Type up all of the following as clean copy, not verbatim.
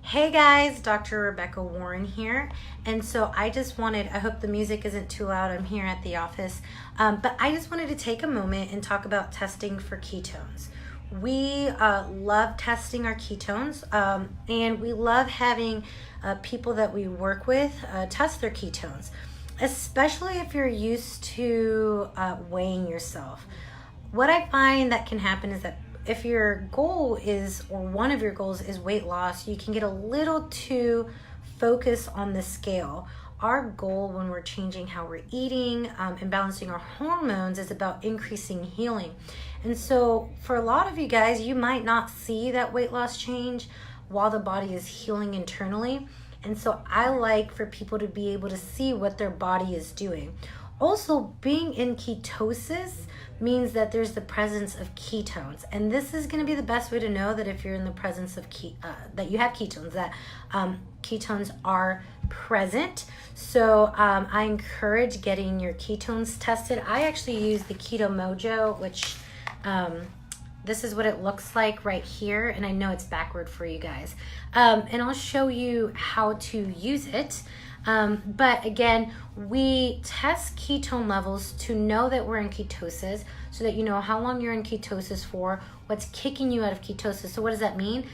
Hey guys, Dr. Rebecca Warren here. And so I hope the music isn't too loud. I'm here at the office. But I just wanted to take a moment and talk about testing for ketones. We love testing our ketones, and we love having people that we work with test their ketones, especially if you're used to weighing yourself. What I find that can happen is that if your goal is, or one of your goals is weight loss, you can get a little too focused on the scale. Our goal when we're changing how we're eating and balancing our hormones is about increasing healing. And so for a lot of you guys, you might not see that weight loss change while the body is healing internally. And so I like for people to be able to see what their body is doing. Also, being in ketosis means that there's the presence of ketones, and this is going to be the best way to know that if you're in the presence of that you have ketones, that ketones are present. So I encourage getting your ketones tested. I actually use the Keto Mojo, which this is what it looks like right here, and I know it's backward for you guys, and I'll show you how to use it. But again, we test ketone levels to know that we're in ketosis, so that you know how long you're in ketosis for, what's kicking you out of ketosis. So what does that mean?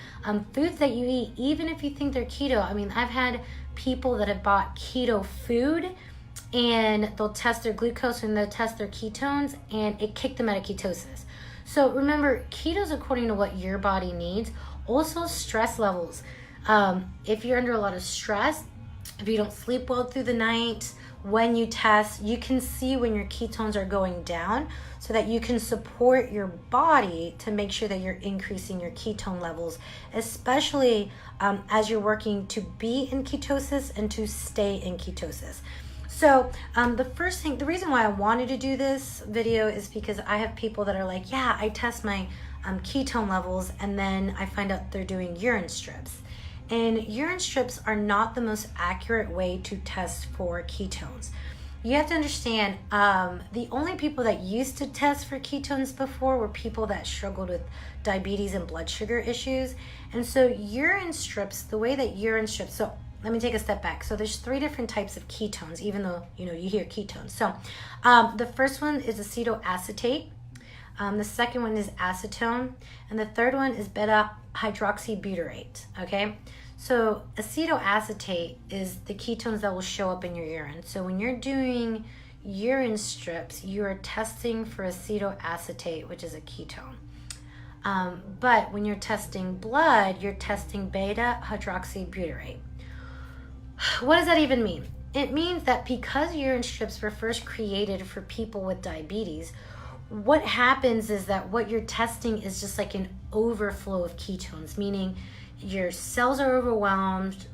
Foods that you eat, even if you think they're keto. I mean, I've had people that have bought keto food and they'll test their glucose and they'll test their ketones and it kicked them out of ketosis. So remember, keto's according to what your body needs. Also, stress levels. If you're under a lot of stress, if you don't sleep well through the night, when you test, you can see when your ketones are going down so that you can support your body to make sure that you're increasing your ketone levels, especially as you're working to be in ketosis and to stay in ketosis. So the reason why I wanted to do this video is because I have people that are like, yeah, I test my ketone levels and then I find out they're doing urine strips. And urine strips are not the most accurate way to test for ketones. You have to understand, the only people that used to test for ketones before were people that struggled with diabetes and blood sugar issues. And so urine strips, so let me take a step back. So there's 3 different types of ketones, even though you hear ketones. So the first one is acetoacetate. The second one is acetone, and the third one is beta hydroxybutyrate. Okay, so acetoacetate is the ketones that will show up in your urine. So when you're doing urine strips, you are testing for acetoacetate, which is a ketone. But when you're testing blood, you're testing beta hydroxybutyrate. What does that even mean? It means that because urine strips were first created for people with diabetes, what happens is that what you're testing is just like an overflow of ketones, meaning your cells are overwhelmed,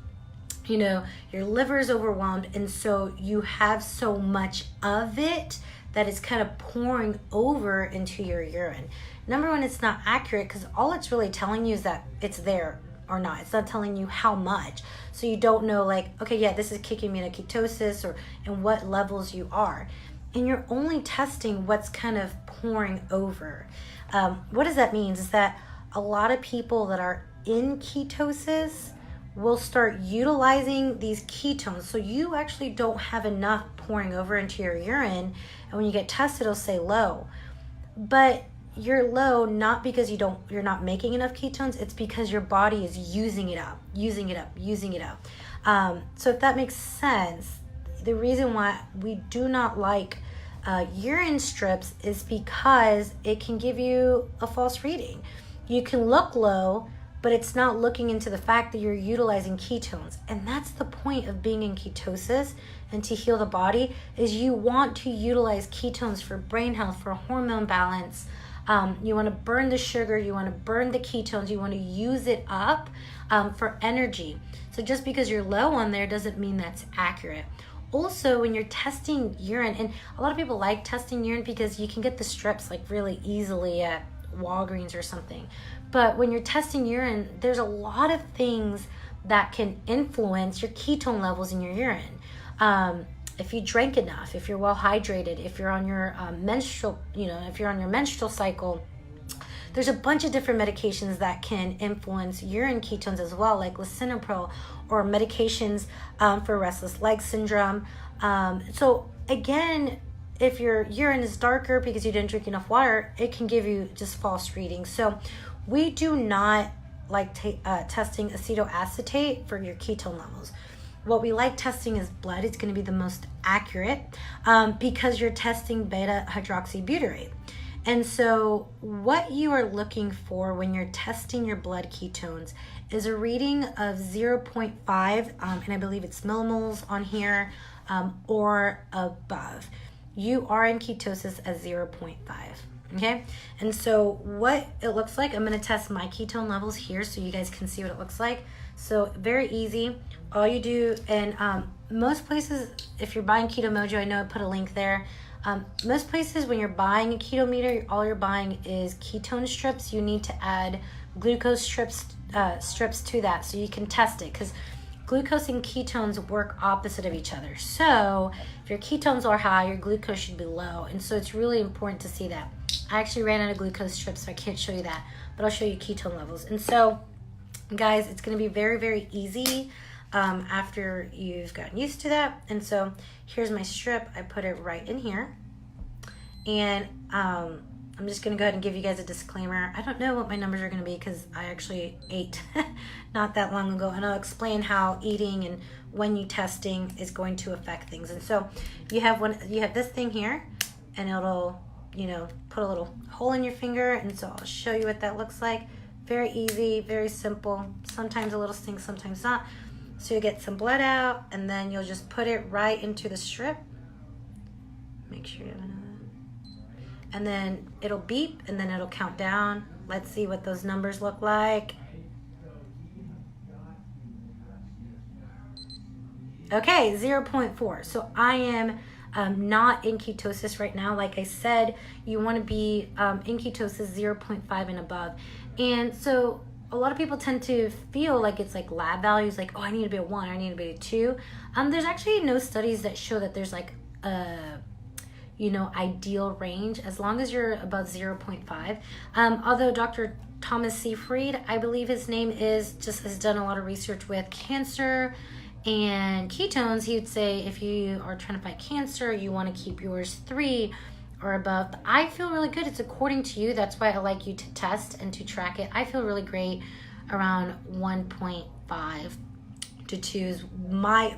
your liver is overwhelmed, and so you have so much of it that it's kind of pouring over into your urine. Number one, it's not accurate because all it's really telling you is that it's there or not. It's not telling you how much. So you don't know, like, okay, yeah, this is kicking me into ketosis, or in what levels you are. And you're only testing what's kind of pouring over. What does that mean? Is that a lot of people that are in ketosis will start utilizing these ketones. So you actually don't have enough pouring over into your urine. And when you get tested, it'll say low. But you're low not because you're not making enough ketones. It's because your body is using it up. So if that makes sense, the reason why we do not like urine strips is because it can give you a false reading. You can look low, but it's not looking into the fact that you're utilizing ketones. And that's the point of being in ketosis and to heal the body, is you want to utilize ketones for brain health, for hormone balance. You want to burn the sugar, you want to burn the ketones, you want to use it up for energy. So just because you're low on there doesn't mean that's accurate. Also, when you're testing urine, and a lot of people like testing urine because you can get the strips like really easily at Walgreens or something. But when you're testing urine, there's a lot of things that can influence your ketone levels in your urine. If you drank enough, if you're well hydrated, if you're on your menstrual cycle, there's a bunch of different medications that can influence urine ketones as well, like lisinopril, or medications for restless leg syndrome. So again, if your urine is darker because you didn't drink enough water, it can give you just false readings. So we do not like testing acetoacetate for your ketone levels. What we like testing is blood. It's going to be the most accurate because you're testing beta hydroxybutyrate. And so what you are looking for when you're testing your blood ketones is a reading of 0.5, and I believe it's millimoles on here, or above. You are in ketosis at 0.5. Okay, and so what it looks like, I'm going to test my ketone levels here so you guys can see what it looks like. So very easy. All you do, and most places, if you're buying Keto Mojo, I know I put a link there. Most places when you're buying a keto meter, all you're buying is ketone strips. You need to add glucose strips to that so you can test it, because glucose and ketones work opposite of each other. So if your ketones are high, your glucose should be low. And so it's really important to see that. I actually ran out of glucose strips, so I can't show you that, but I'll show you ketone levels. And so, guys, it's going to be very, very easy after you've gotten used to that. And so here's my strip. I put it right in here. And I'm just going to go ahead and give you guys a disclaimer. I don't know what my numbers are going to be because I actually ate not that long ago. And I'll explain how eating and when you testing is going to affect things. And so you have this thing here, and it'll, put a little hole in your finger. And so I'll show you what that looks like. Very easy, very simple. Sometimes a little sting, sometimes not. So you get some blood out, and then you'll just put it right into the strip. Make sure you have another. And then it'll beep, and then it'll count down. Let's see what those numbers look like. Okay, 0.4. So I am not in ketosis right now. Like I said, you want to be in ketosis 0.5 and above. And so a lot of people tend to feel like it's like lab values, like, oh, I need to be at 1, I need to be at 2. There's actually no studies that show that there's like a ideal range as long as you're above 0.5. Although Dr. Thomas Seyfried, I believe his name is, just has done a lot of research with cancer and ketones. He would say if you are trying to fight cancer, you want to keep yours 3 or above. But I feel really good. It's according to you. That's why I like you to test and to track it. I feel really great around 1.5 to 2 is my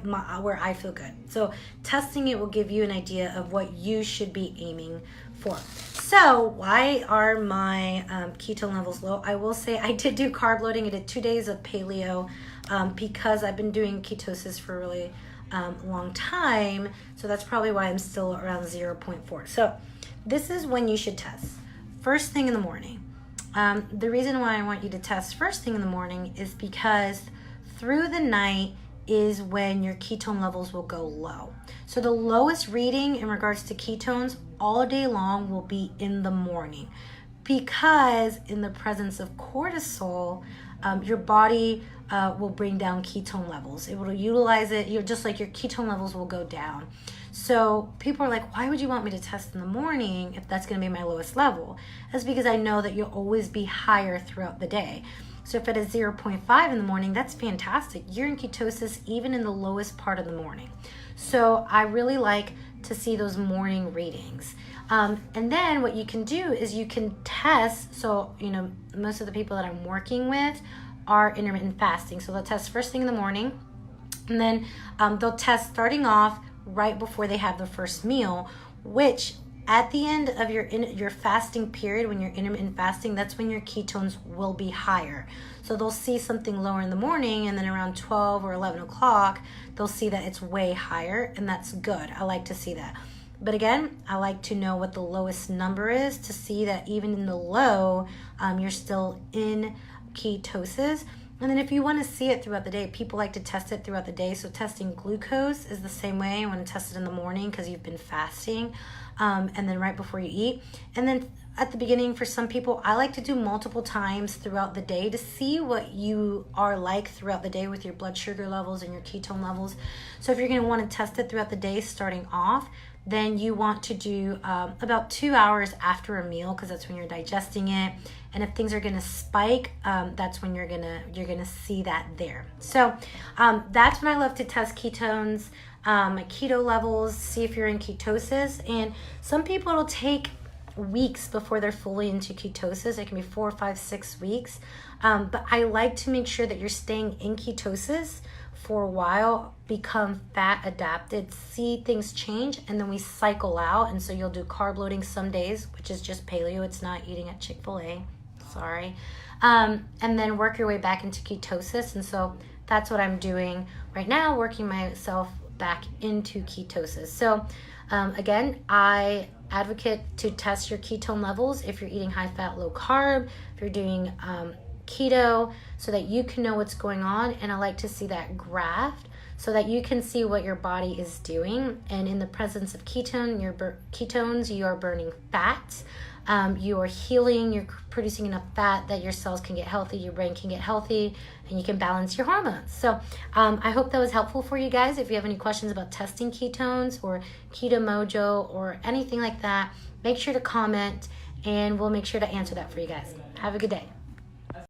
where I feel good. So testing it will give you an idea of what you should be aiming for. So why are my ketone levels low? I will say I did do carb loading. I did 2 days of paleo because I've been doing ketosis for a really long time. So that's probably why I'm still around 0.4. So this is when you should test. First thing in the morning. The reason why I want you to test first thing in the morning is because through the night is when your ketone levels will go low. So the lowest reading in regards to ketones all day long will be in the morning, because in the presence of cortisol, your body will bring down ketone levels. It will utilize it. You're just like your ketone levels will go down. So people are like, why would you want me to test in the morning if that's going to be my lowest level? That's because I know that you'll always be higher throughout the day. So if it is 0.5 in the morning, that's fantastic. You're in ketosis even in the lowest part of the morning. So I really like to see those morning readings. And then what you can do is you can test. So, most of the people that I'm working with are intermittent fasting. So they'll test first thing in the morning, and then they'll test starting off right before they have their first meal, which at the end of your fasting period, when you're intermittent fasting, that's when your ketones will be higher. So they'll see something lower in the morning, and then around 12 or 11 o'clock, they'll see that it's way higher, and that's good. I like to see that. But again, I like to know what the lowest number is to see that even in the low, you're still in ketosis. And then if you want to see it throughout the day, people like to test it throughout the day. So testing glucose is the same way. You want to test it in the morning because you've been fasting, and then right before you eat. And then at the beginning, for some people, I like to do multiple times throughout the day to see what you are like throughout the day with your blood sugar levels and your ketone levels. So if you're going to want to test it throughout the day starting off, then you want to do about 2 hours after a meal, because that's when you're digesting it. And if things are gonna spike, that's when you're gonna see that there. So that's when I love to test ketones, my keto levels, see if you're in ketosis. And some people, it'll take weeks before they're fully into ketosis. It can be 4, 5, 6 weeks. But I like to make sure that you're staying in ketosis for a while, become fat adapted, see things change, and then we cycle out. And so you'll do carb loading some days, which is just paleo. It's not eating at Chick-fil-A. Sorry. And then work your way back into ketosis. And so that's what I'm doing right now, working myself back into ketosis. So again, I advocate to test your ketone levels if you're eating high fat, low carb, if you're doing keto, so that you can know what's going on. And I like to see that graph so that you can see what your body is doing. And in the presence of ketones, you are burning fat. You are healing, you're producing enough fat that your cells can get healthy, your brain can get healthy, and you can balance your hormones. So I hope that was helpful for you guys. If you have any questions about testing ketones or Keto Mojo or anything like that, make sure to comment and we'll make sure to answer that for you guys. Have a good day.